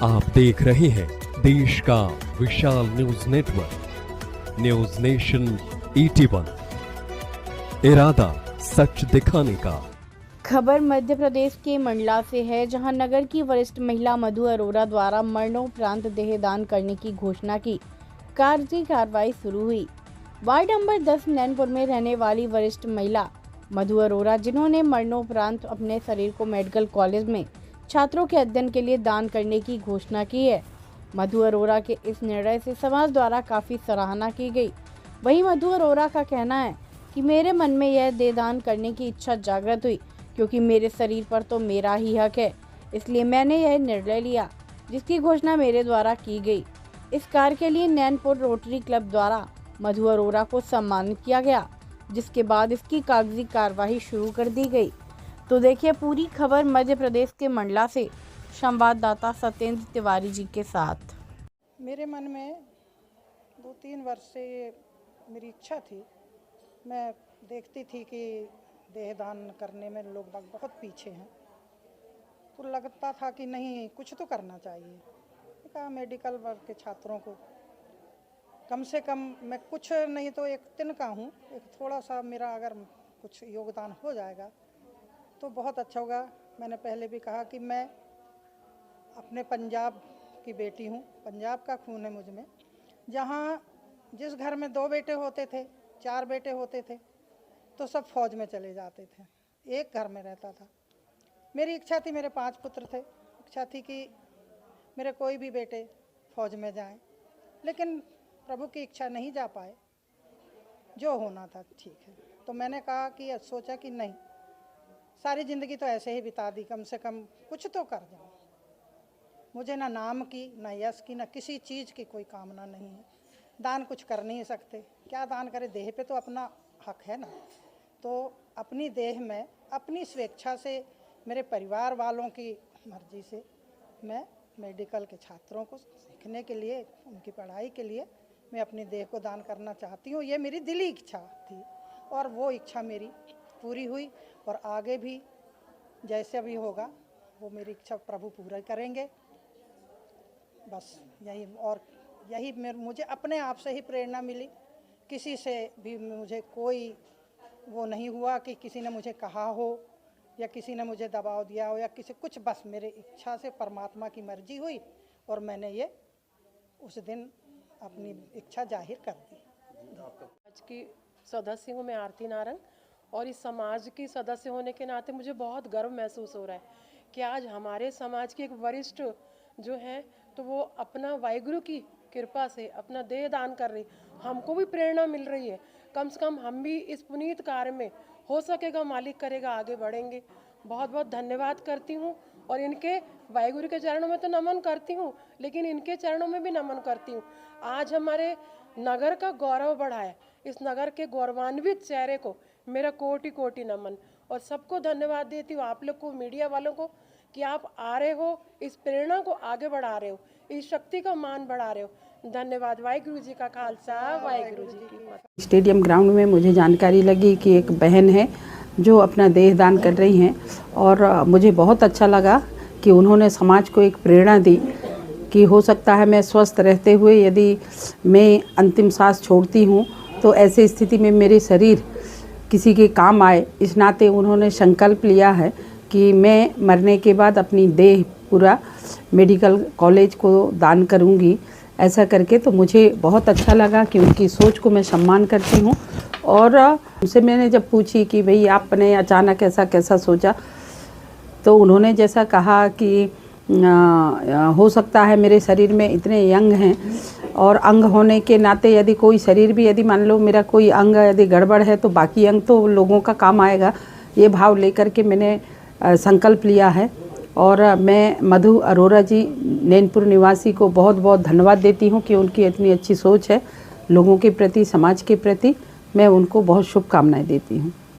आप देख रहे हैं देश का विशाल न्यूज नेटवर्क न्यूज नेशन 81। इरादा सच दिखाने का। खबर मध्य प्रदेश के मंडला से है, जहां नगर की वरिष्ठ महिला मधु अरोरा द्वारा मरणोपरांत देहदान करने की घोषणा की कार्रवाई शुरू हुई। वार्ड नंबर 10 नैनपुर में रहने वाली वरिष्ठ महिला मधु अरोरा, जिन्होंने मरणोपरांत अपने शरीर को मेडिकल कॉलेज में छात्रों के अध्ययन के लिए दान करने की घोषणा की है। मधु अरोरा के इस निर्णय से समाज द्वारा काफी सराहना की गई। वहीं मधु अरोरा का कहना है कि मेरे मन में यह देहदान करने की इच्छा जागृत हुई, क्योंकि मेरे शरीर पर तो मेरा ही हक है, इसलिए मैंने यह निर्णय लिया, जिसकी घोषणा मेरे द्वारा की गई। इस कार्य के लिए नैनपुर रोटरी क्लब द्वारा मधु अरोरा को सम्मानित किया गया, जिसके बाद इसकी कागजी कार्रवाई शुरू कर दी गई। तो देखिए पूरी खबर मध्य प्रदेश के मंडला से संवाददाता सत्येंद्र तिवारी जी के साथ। मेरे मन में 2-3 वर्ष से मेरी इच्छा थी। मैं देखती थी कि देहदान करने में लोग बहुत पीछे हैं, तो लगता था कि नहीं, कुछ तो करना चाहिए। कहा मेडिकल वर्ग के छात्रों को कम से कम मैं कुछ नहीं तो एक तिनका हूँ, एक थोड़ा सा मेरा अगर कुछ योगदान हो जाएगा तो बहुत अच्छा होगा। मैंने पहले भी कहा कि मैं अपने पंजाब की बेटी हूँ, पंजाब का खून है मुझ में। जहाँ जिस घर में 2 बेटे होते थे, 4 बेटे होते थे, तो सब फौज में चले जाते थे, एक घर में रहता था। मेरी इच्छा थी, मेरे 5 पुत्र थे, इच्छा थी कि मेरे कोई भी बेटे फौज में जाएं, लेकिन प्रभु की इच्छा नहीं जा पाए। जो होना था ठीक है, तो मैंने कहा कि सोचा कि नहीं, सारी ज़िंदगी तो ऐसे ही बिता दी, कम से कम कुछ तो कर जाऊं। मुझे ना नाम की, ना यश की, ना किसी चीज़ की कोई कामना नहीं है। दान कुछ कर नहीं सकते, क्या दान करें, देह पे तो अपना हक है ना। तो अपनी देह में अपनी स्वेच्छा से, मेरे परिवार वालों की मर्जी से मैं मेडिकल के छात्रों को सीखने के लिए, उनकी पढ़ाई के लिए मैं अपनी देह को दान करना चाहती हूँ। ये मेरी दिली इच्छा थी और वो इच्छा मेरी पूरी हुई, और आगे भी जैसे भी होगा वो मेरी इच्छा प्रभु पूरा करेंगे। बस यही, और यही मुझे अपने आप से ही प्रेरणा मिली। किसी से भी मुझे कोई वो नहीं हुआ कि किसी ने मुझे कहा हो या किसी ने मुझे दबाव दिया हो या किसी कुछ, बस मेरे इच्छा से परमात्मा की मर्जी हुई और मैंने ये उस दिन अपनी इच्छा जाहिर कर दी। आज की सदस्य हूँ मैं आरती नारंग, और इस समाज की सदस्य होने के नाते मुझे बहुत गर्व महसूस हो रहा है कि आज हमारे समाज की एक वरिष्ठ जो है, तो वो अपना वाहिगुरु की कृपा से अपना देह दान कर रही। हमको भी प्रेरणा मिल रही है, कम से कम हम भी इस पुनीत कार्य में हो सकेगा, मालिक करेगा, आगे बढ़ेंगे। बहुत बहुत धन्यवाद करती हूँ, और इनके वाहिगुरु के चरणों में तो नमन करती हूँ, लेकिन इनके चरणों में भी नमन करती हूँ। आज हमारे नगर का गौरव बढ़ाया, इस नगर के गौरवान्वित चेहरे को मेरा कोटि कोटि नमन, और सबको धन्यवाद देती हूँ, आप लोग को, मीडिया वालों को, कि आप आ रहे हो, इस प्रेरणा को आगे बढ़ा रहे हो, इस शक्ति का मान बढ़ा रहे हो। धन्यवाद। वाहिगुरु जी का खालसा, वाहिगुरु जी की फतेह। स्टेडियम ग्राउंड में मुझे जानकारी लगी कि एक बहन है जो अपना देह दान कर रही हैं, और मुझे बहुत अच्छा लगा कि उन्होंने समाज को एक प्रेरणा दी कि हो सकता है मैं स्वस्थ रहते हुए यदि मैं अंतिम सांस छोड़ती हूँ तो ऐसी स्थिति में मेरे शरीर किसी के काम आए। इस नाते उन्होंने संकल्प लिया है कि मैं मरने के बाद अपनी देह पूरा मेडिकल कॉलेज को दान करूँगी। ऐसा करके तो मुझे बहुत अच्छा लगा कि उनकी सोच को मैं सम्मान करती हूँ। और उनसे मैंने जब पूछी कि भाई आपने अचानक ऐसा कैसा सोचा, तो उन्होंने जैसा कहा कि हो सकता है मेरे शरीर में इतने अंग हैं, और अंग होने के नाते यदि कोई शरीर भी, यदि मान लो मेरा कोई अंग यदि गड़बड़ है तो बाकी अंग तो लोगों का काम आएगा। ये भाव लेकर के मैंने संकल्प लिया है, और मैं मधु अरोरा जी नैनपुर निवासी को बहुत बहुत धन्यवाद देती हूँ कि उनकी इतनी अच्छी सोच है लोगों के प्रति, समाज के प्रति। मैं उनको बहुत शुभकामनाएं देती हूँ।